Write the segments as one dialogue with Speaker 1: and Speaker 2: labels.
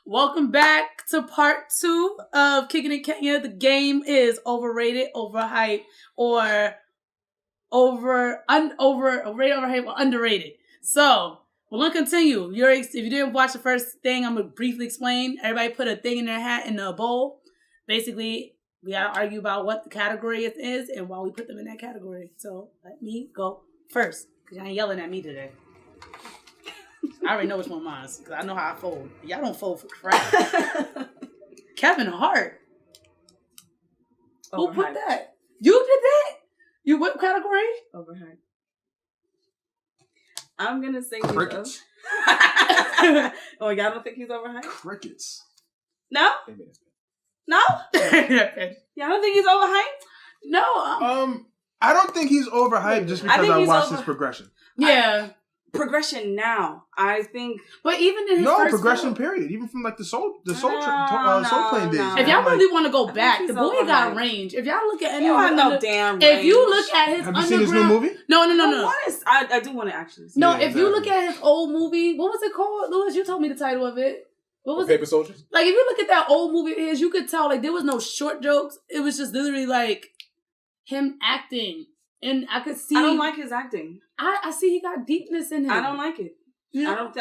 Speaker 1: Welcome back to part 2 of Kicking It Kenya. The game is overrated, overhyped, or overrated or underrated. So we're gonna continue. If you didn't watch the first thing, I'm gonna briefly explain. Everybody put a thing in their hat in a bowl. Basically, we gotta argue about what the category is and why we put them in that category. So let me go first, because y'all ain't yelling at me today. I already know which one mine is, because I know how I fold. Y'all don't fold for crap. Kevin Hart. Who put that? You did that? You what category?
Speaker 2: Overhyped. I'm gonna say
Speaker 3: Crickets.
Speaker 2: Oh, y'all don't think he's overhyped?
Speaker 3: Crickets.
Speaker 2: No? No? Y'all don't think he's overhyped?
Speaker 1: No.
Speaker 3: I don't think he's overhyped just because I watched his progression.
Speaker 1: Yeah.
Speaker 2: Progression now, I think.
Speaker 1: But even in his first
Speaker 3: progression
Speaker 1: film,
Speaker 3: period. Even from like the Soul Plane days.
Speaker 1: If y'all really want to go back, the boy got range. If y'all look at anyone,
Speaker 2: no damn range.
Speaker 1: If you look at his
Speaker 3: Have you seen his new movie?
Speaker 1: No.
Speaker 2: I do want to actually see.
Speaker 1: No, if you look at his old movie, what was it called? Louis, you told me the title of it. What was
Speaker 4: Paper Soldiers?
Speaker 1: Like, if you look at that old movie of his, you could tell, like, there was no short jokes. It was just literally, like, him acting. And I could see...
Speaker 2: I don't like his acting.
Speaker 1: I see he got deepness in him.
Speaker 2: I don't like it. Yeah. I don't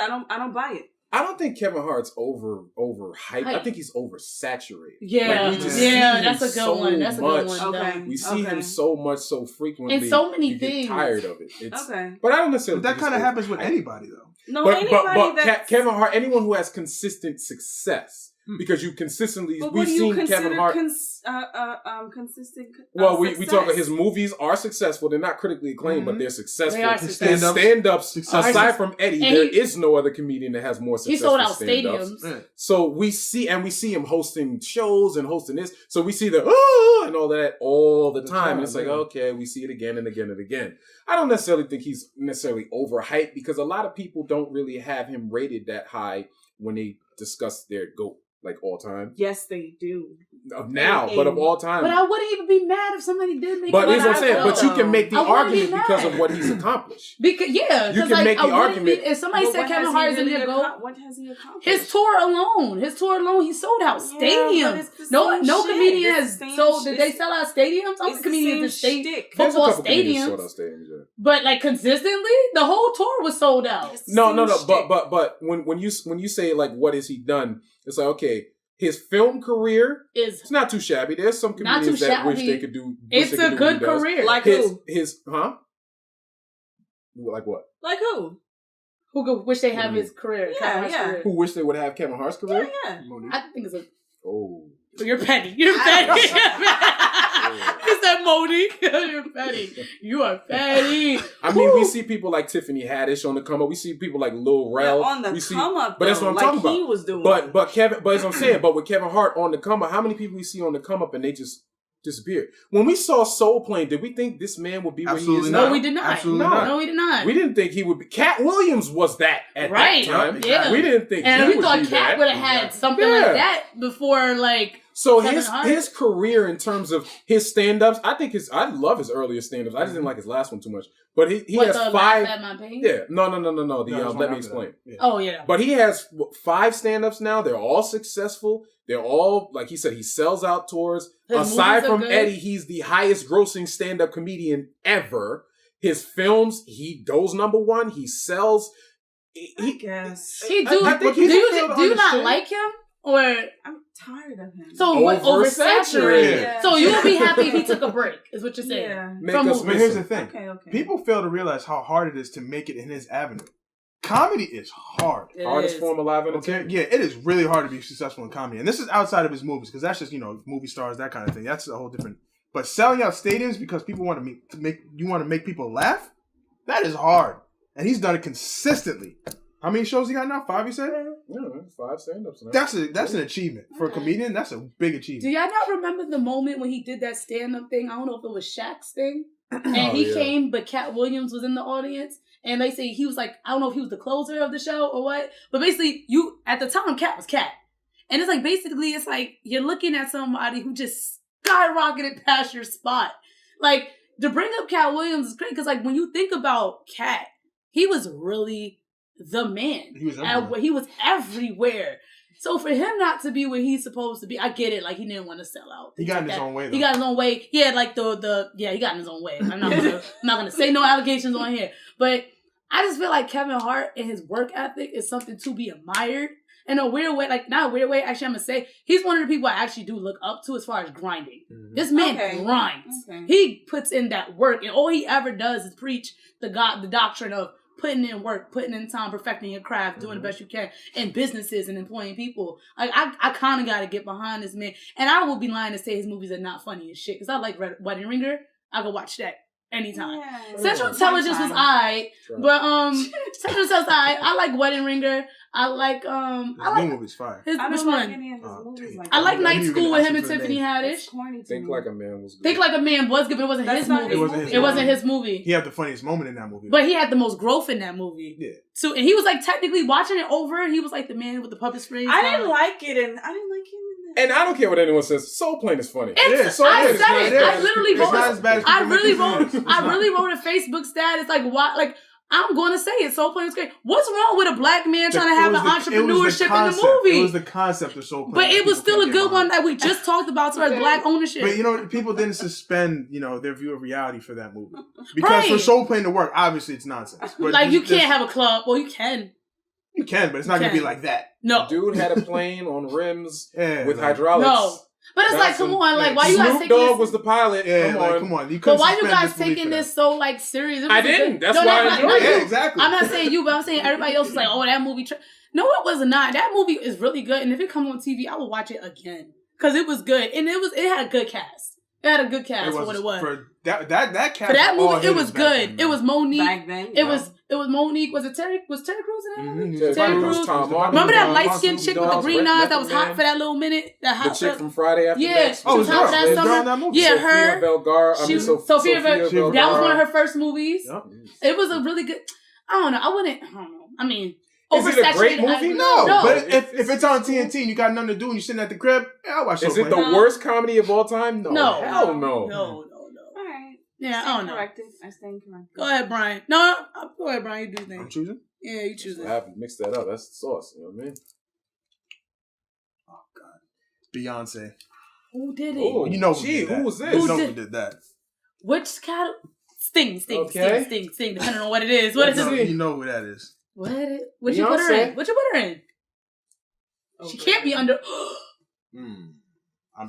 Speaker 2: buy it.
Speaker 4: I don't think Kevin Hart's overhyped. I think he's oversaturated.
Speaker 1: Yeah,
Speaker 4: like,
Speaker 1: that's a good one. That's a good one.
Speaker 2: Okay.
Speaker 4: We see him so much, so frequently.
Speaker 1: In so many things.
Speaker 4: Get tired of it.
Speaker 2: Okay.
Speaker 4: But I don't necessarily.
Speaker 3: But that kind of happens with anybody, though.
Speaker 2: No, but
Speaker 4: Kevin Hart, anyone who has consistent success. Because you consistently, we've seen Kevin Hart.
Speaker 2: Consistent.
Speaker 4: Well, we talk about his movies are successful. They're not critically acclaimed, but they're successful.
Speaker 1: They are successful.
Speaker 4: Stand-ups, aside from Eddie, there is no other comedian that has more success.
Speaker 1: He sold out stadiums.
Speaker 4: So we see him hosting shows and hosting this. So we see the and all that all the time. And it's like, okay, we see it again and again and again. I don't necessarily think he's necessarily overhyped because a lot of people don't really have him rated that high when they discuss their GOAT. Like all time?
Speaker 2: Yes, they do.
Speaker 4: Of now, but of all time.
Speaker 1: But I wouldn't even be mad if somebody did make.
Speaker 4: But here's what I'm saying. But you can make the argument because of what he's accomplished.
Speaker 1: Because you can make the argument. If somebody said Kevin Hart is in their GOAT,
Speaker 2: what has he accomplished?
Speaker 1: His tour alone, he sold out stadiums. No comedian has sold. Did they sell out stadiums? All the comedians did football stadiums. But like consistently, the whole tour was sold out.
Speaker 4: No. But when you say like what has he done? It's like, okay, his film career it's not too shabby. There's some comedians that wish they could do.
Speaker 1: It's a good career.
Speaker 2: Like who?
Speaker 4: Like what?
Speaker 2: Like who?
Speaker 1: Who wish they have his career?
Speaker 2: Yeah.
Speaker 4: Who wish they would have Kevin Hart's career?
Speaker 2: Yeah.
Speaker 1: I think it's a.
Speaker 4: Oh.
Speaker 1: You're petty. You're petty. Is that Monique? You're petty. You are petty.
Speaker 4: I mean, we see people like Tiffany Haddish on the come up. We see people like Lil Rel
Speaker 2: on the come up.
Speaker 4: But that's what I'm talking about.
Speaker 2: He was doing.
Speaker 4: But as I'm saying, but with Kevin Hart on the come up, how many people we see on the come up and they just disappeared? When we saw Soul Plane, did we think this man would be where he is now?
Speaker 1: No, we did not.
Speaker 3: Absolutely not.
Speaker 1: No, we did not.
Speaker 4: We didn't think he would be. Cat Williams was that at that time.
Speaker 1: Yeah.
Speaker 4: We didn't think
Speaker 1: and
Speaker 4: he
Speaker 1: we thought Cat would have had something like that before, like.
Speaker 4: So his career in terms of his stand-ups, I love his earlier stand-ups. I just didn't like his last one too much. But he has 5. Yeah. No. Let me explain.
Speaker 3: Yeah.
Speaker 1: Oh yeah.
Speaker 4: But he has 5 stand-ups now. They're all successful. They're all, like he said, he sells out tours. Aside from Eddie, he's the highest grossing stand-up comedian ever. His films, he goes number 1. He sells.
Speaker 2: I guess.
Speaker 1: Do you not like him? Or
Speaker 2: I'm tired of him.
Speaker 1: So oversaturated.
Speaker 2: Yeah.
Speaker 1: So you would be happy if he took a break, is what you're saying.
Speaker 2: Yeah.
Speaker 3: But here's the thing.
Speaker 2: Okay.
Speaker 3: People fail to realize how hard it is to make it in his avenue. Comedy is hard.
Speaker 4: Hardest form of live entertainment.
Speaker 3: Okay? Yeah, it is really hard to be successful in comedy. And this is outside of his movies, because that's just, movie stars, that kind of thing. That's a whole different. But selling out stadiums because people want to make people laugh, that is hard. And he's done it consistently. How many shows he got now? 5, you said?
Speaker 4: Yeah, 5 stand-ups.
Speaker 3: That's an achievement. For a comedian, that's a big achievement.
Speaker 1: Do y'all not remember the moment when he did that stand-up thing? I don't know if it was Shaq's thing. And he came, but Cat Williams was in the audience. And they say he was like, I don't know if he was the closer of the show or what. But basically, at the time, Cat was Cat. And it's like, basically, it's like you're looking at somebody who just skyrocketed past your spot. Like, to bring up Cat Williams is great because, like, when you think about Cat, he was really the man.
Speaker 3: He was everywhere.
Speaker 1: He was everywhere. So for him not to be where he's supposed to be, I get it. Like he didn't want to sell out.
Speaker 3: He got in his own way. Though.
Speaker 1: He got in his own way. He had like he got in his own way. I'm not gonna say no allegations on here, but I just feel like Kevin Hart and his work ethic is something to be admired. In a weird way, like not a weird way, actually I'm gonna say he's one of the people I actually do look up to as far as grinding. Mm-hmm. This man grinds. Okay. He puts in that work, and all he ever does is preach the doctrine of putting in work, putting in time, perfecting your craft, doing the best you can in businesses and employing people. Like I kind of got to get behind this man, and I will be lying to say his movies are not funny as shit because I like Wedding Ringer. I could watch that anytime. Yeah. Central Intelligence was alright, but Central Intelligence I like Wedding Ringer. I like
Speaker 3: new movie's fire.
Speaker 1: Which one?
Speaker 2: Like
Speaker 1: I like Night School with him and Tiffany Haddish.
Speaker 4: Think Like a Man was good.
Speaker 1: Think Like a Man was good, but it wasn't his movie. It wasn't his movie.
Speaker 3: He had the funniest moment in that movie.
Speaker 1: But he had the most growth in that movie. Yeah. So and he was like technically watching it over. He was like the man with the puppet strings.
Speaker 2: I didn't like it, and I didn't like him.
Speaker 4: And I don't care what anyone says. Soul Plane is funny.
Speaker 1: I said it. I literally wrote. I really wrote a Facebook status like what like. I'm going to say it. Soul Plane is great. What's wrong with a black man trying to have an entrepreneurship in the movie?
Speaker 3: It was the concept of Soul Plane.
Speaker 1: But it was still a good one that we just talked about as far as black ownership.
Speaker 3: But people didn't suspend, their view of reality for that movie. Because for Soul Plane to work, obviously it's nonsense. But
Speaker 1: like you can't have a club. Well, you can.
Speaker 3: You can, but it's not going to be like that.
Speaker 1: No.
Speaker 4: Dude had a plane on rims with hydraulics.
Speaker 1: No. But it's like, come on, like, why you guys taking
Speaker 4: this? Snoop Dogg was the pilot.
Speaker 3: Yeah, come on.
Speaker 1: But why you guys taking this so, like, serious?
Speaker 4: I didn't. That's why I enjoyed it.
Speaker 3: Yeah, exactly.
Speaker 1: I'm not saying you, but I'm saying everybody else was like, oh, that movie. No, it was not. That movie is really good. And if it comes on TV, I will watch it again. Because it was good. And it had a good cast. It had a good cast for what it was.
Speaker 3: For that cast.
Speaker 1: For that movie, it was good.
Speaker 3: Then,
Speaker 1: it was Monique.
Speaker 2: Back then,
Speaker 1: it was Monique. Was Terry Crews in that movie?
Speaker 3: Terry
Speaker 1: Crews. Remember that light skinned chick with the green eyes that was hot for that little minute?
Speaker 4: The chick from Friday After
Speaker 1: Next. Yeah, she was hot for that summer. Yeah, her. Sophia Vergara. That was one of her first movies. Yep. It was a really good. I don't know. I mean.
Speaker 4: Is it a great movie?
Speaker 3: No. But if it's on TNT and you got nothing to do and you're sitting at the crib, I'll watch it.
Speaker 4: Is it the worst comedy of all time?
Speaker 1: No.
Speaker 4: Hell no.
Speaker 1: No.
Speaker 2: All right.
Speaker 1: Yeah, I don't know.
Speaker 2: I stand corrected.
Speaker 1: Go ahead, Brian. No, go ahead, Brian. You do things.
Speaker 3: I'm choosing?
Speaker 1: Yeah, you choose it.
Speaker 4: I haven't mixed that up. That's the sauce. You know what I mean?
Speaker 3: Oh, God. Beyonce.
Speaker 1: Who did it?
Speaker 3: Oh,
Speaker 4: who was this?
Speaker 3: Who did that?
Speaker 1: Which category? Sting, depending on what it is. What is it?
Speaker 3: You know who that is.
Speaker 1: What you put her in? What you put her in? She can't be under.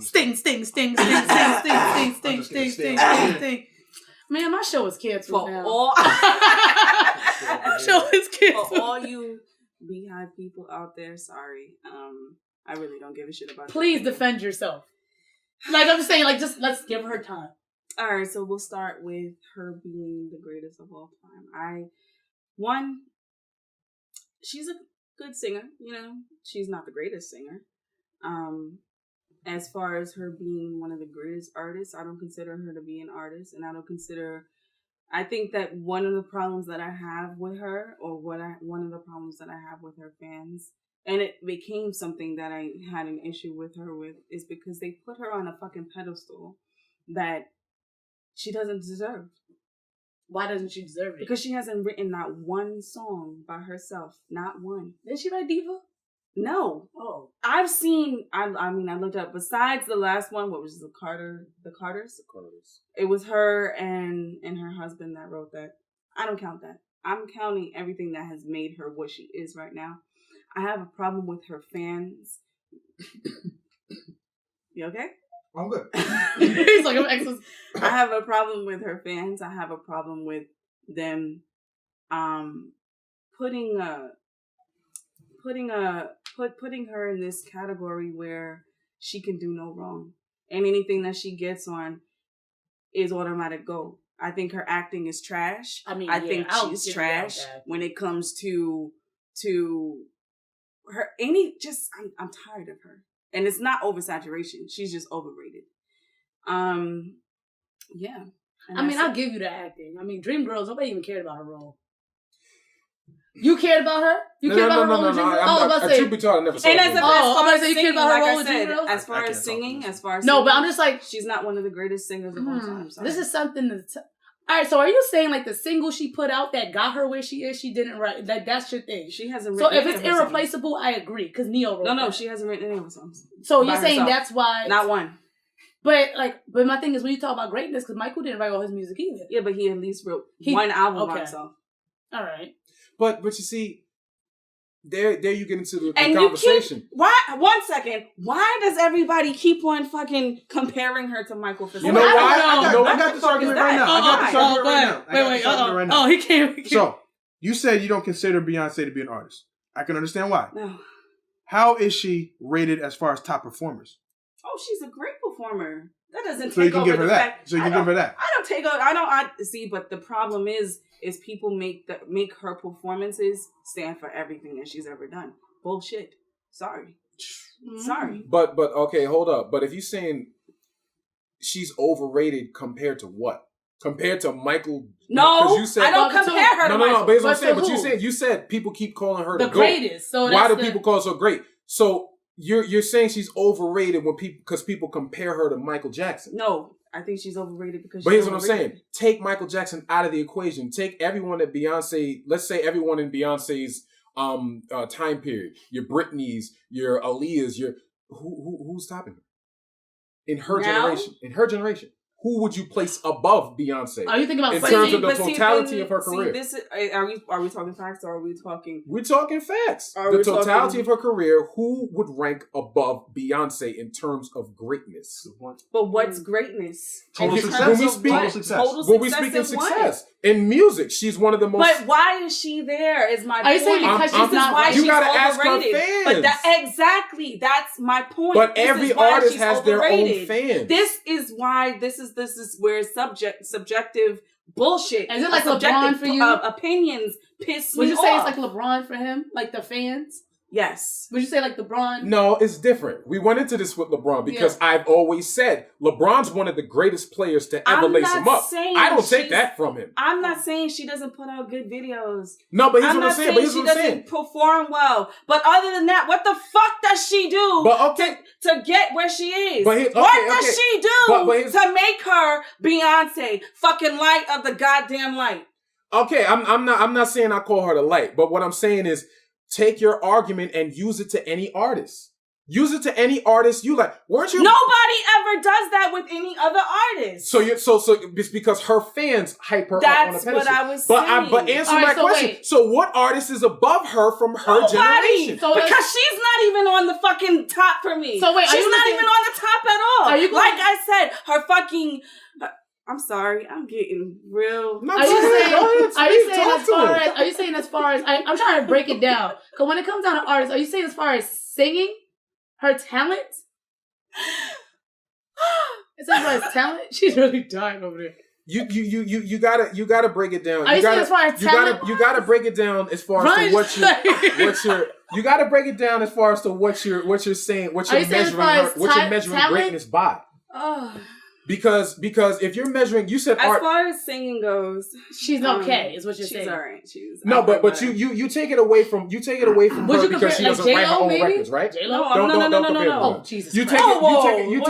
Speaker 1: Sting. Man, my show is canceled now. My show is canceled.
Speaker 2: For all you Beehive people out there, sorry. I really don't give a shit about.
Speaker 1: Please defend yourself. Like I'm just saying, like just let's give her time.
Speaker 2: All right, so we'll start with her being the greatest of all time. She's a good singer, she's not the greatest singer. As far as her being one of the greatest artists, I don't consider her to be an artist, and I think that one of the problems that I have with her, one of the problems that I have with her fans, and it became something that I had an issue with her with, is because they put her on a fucking pedestal that she doesn't deserve.
Speaker 1: Why doesn't she deserve it?
Speaker 2: Because she hasn't written not one song by herself. Not one.
Speaker 1: Did she write Diva?
Speaker 2: No.
Speaker 1: Oh.
Speaker 2: I've seen, I looked up, besides the last one, what was the Carters? The Carters. It was her and her husband that wrote that. I don't count that. I'm counting everything that has made her what she is right now. I have a problem with her fans. You okay?
Speaker 3: I'm good.
Speaker 1: He's like, I'm excellent.
Speaker 2: I have a problem with her fans. I have a problem with them putting her in this category where she can do no wrong. And anything that she gets on is automatic gold. I think her acting is trash. I think she's trash when it comes to her I'm tired of her. And it's not oversaturation. She's just overrated. Yeah.
Speaker 1: I'll give you the acting. Dreamgirls, nobody even cared about her role. You cared about her? You cared about her role in Dreamgirls?
Speaker 4: Truth be told, I never saw her.
Speaker 2: And as far as
Speaker 1: you cared about her role in Dreamgirls?
Speaker 2: As far as singing,
Speaker 1: no, but I'm just like...
Speaker 2: She's not one of the greatest singers of all time. Sorry.
Speaker 1: This is something All right, so are you saying like the single she put out that got her where she is, she didn't write? Like that's your thing.
Speaker 2: She hasn't
Speaker 1: So
Speaker 2: written
Speaker 1: if
Speaker 2: any
Speaker 1: it's
Speaker 2: of her songs.
Speaker 1: irreplaceable, I agree because Neo wrote.
Speaker 2: No,
Speaker 1: that.
Speaker 2: she hasn't written any of her songs.
Speaker 1: So
Speaker 2: by
Speaker 1: you're saying
Speaker 2: herself.
Speaker 1: that's why?
Speaker 2: Not one.
Speaker 1: But my thing is when you talk about greatness, because Michael didn't write all his music either.
Speaker 2: Yeah, but he at least wrote one album by himself.
Speaker 1: All right.
Speaker 4: But you see, there you get into the
Speaker 2: And
Speaker 4: conversation.
Speaker 2: you keep, why? 1 second. Why does everybody keep on fucking comparing her to Michael Fassbender?
Speaker 4: You know why?
Speaker 3: I got this argument right now. I got this argument right now. I got
Speaker 1: Wait.
Speaker 3: this argument right now.
Speaker 1: Oh, he can't.
Speaker 3: So, you said you don't consider Beyonce to be an artist. I can understand why.
Speaker 2: No.
Speaker 3: How is she rated as far as top performers?
Speaker 2: Oh, she's a great performer. That doesn't
Speaker 3: So you
Speaker 2: take
Speaker 3: can
Speaker 2: over
Speaker 3: give her
Speaker 2: the
Speaker 3: that.
Speaker 2: fact.
Speaker 3: So you can give her that.
Speaker 2: I don't take over. I see, but the problem is people make her performances stand for everything that she's ever done. Bullshit. Sorry. Sorry.
Speaker 4: But okay, hold up. But if you're saying she's overrated compared to what? Compared to Michael?
Speaker 2: No,
Speaker 4: you said,
Speaker 2: I don't compare her to Michael.
Speaker 4: No. But here's what I'm saying.
Speaker 1: But
Speaker 4: But
Speaker 1: who?
Speaker 4: you said people keep calling her
Speaker 1: the
Speaker 4: the GOAT.
Speaker 1: greatest. So
Speaker 4: Why do
Speaker 1: that's
Speaker 4: people call her so great? So you're saying she's overrated because people compare her to Michael Jackson.
Speaker 2: No, I think she's overrated because.
Speaker 4: But here's what I'm saying: take Michael Jackson out of the equation. Take everyone that Beyonce. Let's say everyone in Beyonce's time period. Your Britneys, your Aaliyahs, your who's topping her in her generation? In her generation, who would you place above Beyonce?
Speaker 1: Are you thinking about
Speaker 4: in terms of the totality of her career?
Speaker 2: Are we talking facts or are we talking?
Speaker 4: We're talking facts.
Speaker 2: Are
Speaker 4: The
Speaker 2: we
Speaker 4: totality
Speaker 2: talking-
Speaker 4: of her career, who would rank above Beyonce in terms of greatness?
Speaker 2: But what's greatness?
Speaker 3: Total
Speaker 2: In
Speaker 3: success.
Speaker 2: terms
Speaker 4: When we
Speaker 2: of
Speaker 4: speak-
Speaker 2: what?
Speaker 3: Total success.
Speaker 2: Total
Speaker 4: When we
Speaker 2: success
Speaker 4: speak in
Speaker 2: in what?
Speaker 4: success in music, she's one of the most.
Speaker 2: But why is she there? Is my
Speaker 1: Are you
Speaker 2: point.
Speaker 1: saying because
Speaker 2: This
Speaker 1: she's
Speaker 2: is
Speaker 1: not?
Speaker 2: why
Speaker 4: You
Speaker 2: she's
Speaker 4: gotta ask her
Speaker 2: overrated.
Speaker 4: fans.
Speaker 2: But exactly, that's my point.
Speaker 4: But
Speaker 2: This
Speaker 4: every
Speaker 2: is why
Speaker 4: artist
Speaker 2: she's
Speaker 4: has their own
Speaker 2: overrated.
Speaker 4: fans.
Speaker 2: This is why this is where subjective bullshit.
Speaker 1: Is it like
Speaker 2: subjective
Speaker 1: LeBron for you?
Speaker 2: Opinions piss
Speaker 1: Would
Speaker 2: me
Speaker 1: you say
Speaker 2: off.
Speaker 1: it's like LeBron for him? Like the fans?
Speaker 2: Yes.
Speaker 1: Would you say like LeBron?
Speaker 4: No, it's different. We went into this with LeBron because I've always said LeBron's one of the greatest players to ever
Speaker 2: I'm
Speaker 4: lace
Speaker 2: not
Speaker 4: him up.
Speaker 2: saying
Speaker 4: I don't take
Speaker 2: she's-
Speaker 4: that from him.
Speaker 2: I'm not saying she doesn't put out good videos.
Speaker 4: No, but here's
Speaker 2: I'm
Speaker 4: what I'm
Speaker 2: not
Speaker 4: saying.
Speaker 2: saying
Speaker 4: But here's
Speaker 2: she
Speaker 4: what I'm saying.
Speaker 2: doesn't perform well. But other than that, what the fuck does she do
Speaker 4: But okay,
Speaker 2: to get where she is?
Speaker 4: But
Speaker 2: What does she do
Speaker 4: But here's-
Speaker 2: to make her Beyonce, fucking light of the goddamn light?
Speaker 4: okay, I'm not saying I call her the light, but what I'm saying is take your argument and use it to any artist. Use it to any artist you like. Weren't you?
Speaker 2: Nobody ever does that with any other artist.
Speaker 4: So it's because her fans hype her up on a
Speaker 2: That's
Speaker 4: pedestal.
Speaker 2: what I was
Speaker 4: But
Speaker 2: saying.
Speaker 4: answer
Speaker 1: All right,
Speaker 4: my
Speaker 1: so
Speaker 4: question.
Speaker 1: wait.
Speaker 4: So what artist is above her from her
Speaker 2: Nobody.
Speaker 4: generation?
Speaker 1: So
Speaker 2: because she's not even on the fucking top for me.
Speaker 1: So wait, are
Speaker 2: she's
Speaker 1: you
Speaker 2: not
Speaker 1: looking-
Speaker 2: even on the top at all.
Speaker 1: Are you going-
Speaker 2: like I said, her fucking. I'm sorry, I'm getting real.
Speaker 4: No,
Speaker 1: Are you
Speaker 4: go ahead,
Speaker 1: saying?
Speaker 4: go ahead,
Speaker 1: Are you
Speaker 4: speak,
Speaker 1: saying
Speaker 4: talk
Speaker 1: as
Speaker 4: to
Speaker 1: far
Speaker 4: him.
Speaker 1: as? Are you saying as far as? I'm trying to break it down. Because when it comes down to artists, are you saying as far as singing, her talent? As far as talent, she's really dying over there.
Speaker 4: You gotta break it down.
Speaker 1: Are you saying as far as talent?
Speaker 4: You gotta break it down as far as to what you're you gotta break it down as far as to what you're saying, what
Speaker 1: Are
Speaker 4: you're
Speaker 1: you saying as
Speaker 4: measuring
Speaker 1: far
Speaker 4: her,
Speaker 1: as
Speaker 4: what you're measuring
Speaker 1: talent?
Speaker 4: greatness by.
Speaker 2: Oh.
Speaker 4: Because if you're measuring, you said
Speaker 2: As
Speaker 4: art.
Speaker 2: far as singing goes,
Speaker 1: She's okay, is what you're
Speaker 2: she's
Speaker 1: saying.
Speaker 2: alright. She's
Speaker 4: No, but you take it away from
Speaker 1: Would
Speaker 4: her
Speaker 1: you
Speaker 4: because
Speaker 1: compare
Speaker 4: she
Speaker 1: like
Speaker 4: doesn't write her
Speaker 1: J-Lo,
Speaker 4: own
Speaker 1: maybe?
Speaker 4: records, right?
Speaker 1: J-Lo?
Speaker 2: No,
Speaker 4: Don't
Speaker 2: no.
Speaker 4: compare her.
Speaker 1: Oh, Jesus
Speaker 4: You
Speaker 1: Christ.
Speaker 4: take it.
Speaker 2: Okay,
Speaker 4: you
Speaker 2: but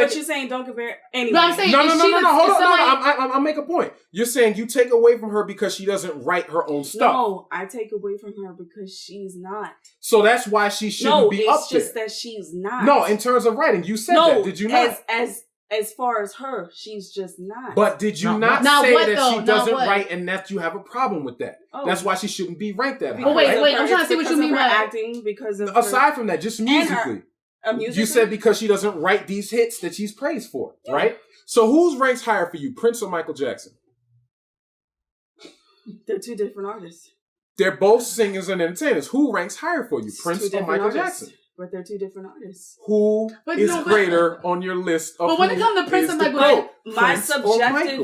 Speaker 4: take
Speaker 2: you're saying don't compare. Anyway,
Speaker 1: No, I'm saying
Speaker 4: No.
Speaker 1: if she
Speaker 4: Hold
Speaker 1: was-
Speaker 4: on.
Speaker 1: if somebody-
Speaker 4: I'll make a point. You're saying you take away from her because she doesn't write her own stuff.
Speaker 2: no, I take away from her because she's not.
Speaker 4: So that's why she shouldn't
Speaker 2: No,
Speaker 4: be
Speaker 2: it's
Speaker 4: up
Speaker 2: just
Speaker 4: there.
Speaker 2: that she's not.
Speaker 4: No, in terms of writing, you said that. Did you not?
Speaker 2: As far as her, she's just not.
Speaker 4: But did you
Speaker 3: No,
Speaker 4: not
Speaker 1: now
Speaker 4: say
Speaker 1: what,
Speaker 4: that
Speaker 1: though?
Speaker 4: she
Speaker 1: Now
Speaker 4: doesn't
Speaker 1: what?
Speaker 4: write and that you have a problem with that?
Speaker 2: Oh.
Speaker 4: That's why she shouldn't be ranked that high.
Speaker 1: But wait,
Speaker 4: right?
Speaker 1: wait, I'm trying to see what
Speaker 2: because
Speaker 1: you
Speaker 2: of
Speaker 1: mean
Speaker 2: her
Speaker 1: by
Speaker 2: acting. Because of
Speaker 4: Aside from that, just musically.
Speaker 2: musically,
Speaker 4: You said because she doesn't write these hits that she's praised for, right? So who's ranks higher for you, Prince or Michael Jackson?
Speaker 2: they're two different artists.
Speaker 4: They're both singers and entertainers. Who ranks higher for you,
Speaker 2: Two
Speaker 4: Prince or
Speaker 2: different
Speaker 4: Michael
Speaker 2: artists.
Speaker 4: Jackson?
Speaker 2: But they're two different artists.
Speaker 4: Who
Speaker 1: But
Speaker 4: is
Speaker 1: no, but-
Speaker 4: greater on your list of
Speaker 1: But when it
Speaker 4: who
Speaker 1: comes to Prince
Speaker 4: is
Speaker 1: and
Speaker 4: the
Speaker 1: Michael,
Speaker 4: GOAT?
Speaker 2: My
Speaker 4: Prince or Michael?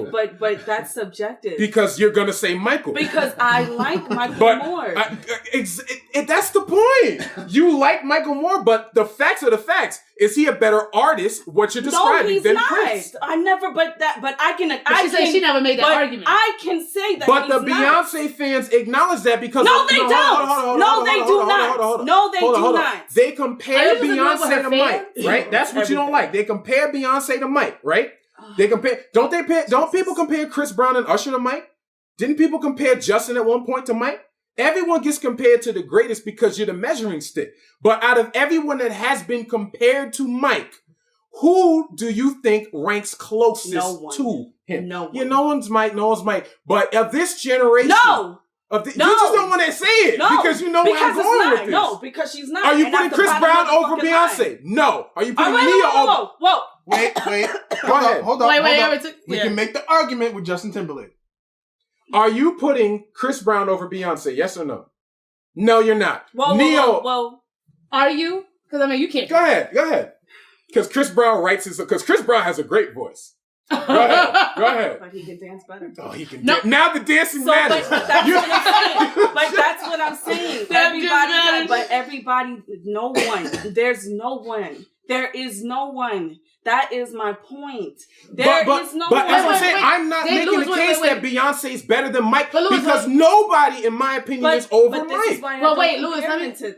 Speaker 2: subjective, but that's subjective.
Speaker 4: Because you're gonna say Michael.
Speaker 2: Because I like Michael
Speaker 4: But
Speaker 2: more.
Speaker 4: that's the point. You like Michael Moore, but the facts are the facts. Is he a better artist? What you're
Speaker 2: no,
Speaker 4: describing
Speaker 2: he's
Speaker 4: than
Speaker 2: not.
Speaker 4: Prince?
Speaker 2: I never. But I can.
Speaker 1: But she said she never made that
Speaker 2: but
Speaker 1: argument.
Speaker 2: I can say that.
Speaker 4: But
Speaker 2: he's
Speaker 4: the
Speaker 2: not.
Speaker 4: Beyonce fans acknowledge that because
Speaker 2: No,
Speaker 4: of,
Speaker 2: they
Speaker 4: hold
Speaker 2: don't.
Speaker 4: on,
Speaker 2: No, they do not. No, they do not.
Speaker 4: They
Speaker 1: Are
Speaker 4: compare
Speaker 1: you just agreeing with
Speaker 4: Beyonce
Speaker 1: her
Speaker 4: to Mike,
Speaker 1: fans?
Speaker 4: right? That's what you don't
Speaker 2: Everything.
Speaker 4: like. They compare Beyonce to Mike, right? They compare. Don't people compare Chris Brown and Usher to Mike? Didn't people compare Justin at one point to Mike? Everyone gets compared to the greatest because you're the measuring stick. But out of everyone that has been compared to Mike, who do you think ranks closest to him?
Speaker 2: No one.
Speaker 4: Yeah, no one's Mike. But of this generation,
Speaker 2: No.
Speaker 4: You just don't want to say it because you know where I'm going with this.
Speaker 2: No, because she's not.
Speaker 4: Are you putting Chris Brown over Beyonce? No. Are you putting Nia over?
Speaker 2: Whoa.
Speaker 3: Wait.
Speaker 4: Go ahead.
Speaker 3: Hold on.
Speaker 1: Wait.
Speaker 3: We can make the argument with Justin Timberlake.
Speaker 4: Are you putting Chris Brown over Beyonce? Yes or no? No, you're not.
Speaker 2: Whoa.
Speaker 1: Are you? Because I mean, you can't.
Speaker 4: Go ahead. Because Chris Brown because Chris Brown has a great voice. Go ahead.
Speaker 2: But he can dance better.
Speaker 4: Oh, he can. Now the dancing matters.
Speaker 2: But that's what I'm saying. Everybody, no one. There's no one. There is no one. That is my point. There is no one.
Speaker 4: But as I'm saying, I'm not making the case that Beyonce is better than Mike because nobody, in my opinion, is over Mike.
Speaker 1: But wait, Louis, I'm trying to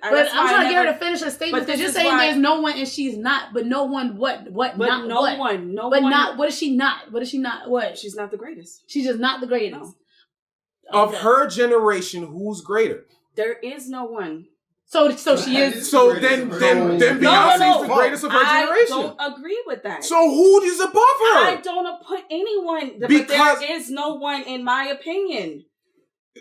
Speaker 1: get her to finish her statement because you're saying there's no one and she's not, but no one what?
Speaker 2: But not no what? One. No
Speaker 1: but
Speaker 2: one.
Speaker 1: Not, what is she not? What is she not? What?
Speaker 2: She's not the greatest.
Speaker 1: She's just not the greatest.
Speaker 2: No.
Speaker 4: Of her generation, who's greater?
Speaker 2: There is no one.
Speaker 1: So she is.
Speaker 4: So then Beyonce is the greatest of her generation.
Speaker 2: I don't agree with that.
Speaker 4: So who is above her?
Speaker 2: I don't put anyone. But there is no one, in my opinion,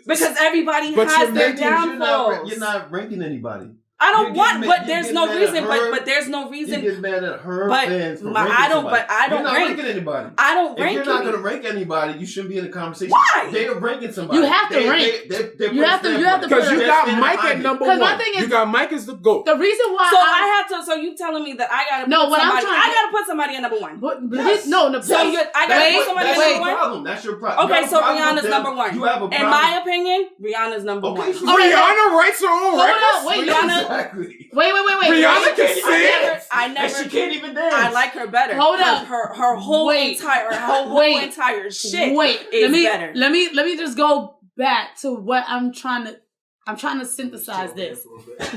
Speaker 2: because everybody has their downfalls.
Speaker 5: You're not ranking anybody.
Speaker 2: I don't want, but there's no reason. But there's no reason.
Speaker 5: You get mad at her
Speaker 2: but
Speaker 5: fans for
Speaker 2: I don't.
Speaker 5: somebody.
Speaker 2: But I don't
Speaker 5: you're not
Speaker 2: rank
Speaker 5: ranking anybody.
Speaker 2: I don't rank.
Speaker 5: If you're not going to rank anybody, you shouldn't be in the conversation.
Speaker 2: Why?
Speaker 5: They're ranking somebody.
Speaker 1: You have to rank.
Speaker 5: You have to
Speaker 4: because you got Mike at number one.
Speaker 1: My thing is,
Speaker 4: you got Mike as the GOAT.
Speaker 1: The reason why
Speaker 2: I have to. So you telling me that I got to? No, what I'm trying. I got to put somebody at number one.
Speaker 1: Yes. No.
Speaker 2: So I got to put somebody at number one.
Speaker 5: Problem. That's your problem.
Speaker 2: Okay, so Rihanna's number one.
Speaker 5: You have a problem.
Speaker 2: In my opinion, Rihanna's number one.
Speaker 4: Rihanna writes her own records.
Speaker 1: Wait,
Speaker 5: exactly.
Speaker 1: Wait.
Speaker 4: Rihanna can sing.
Speaker 2: I never.
Speaker 5: She can't even dance.
Speaker 2: I like her better.
Speaker 1: Hold up.
Speaker 2: Her whole entire shit. Better.
Speaker 1: Let me just go back to what I'm trying to synthesize this.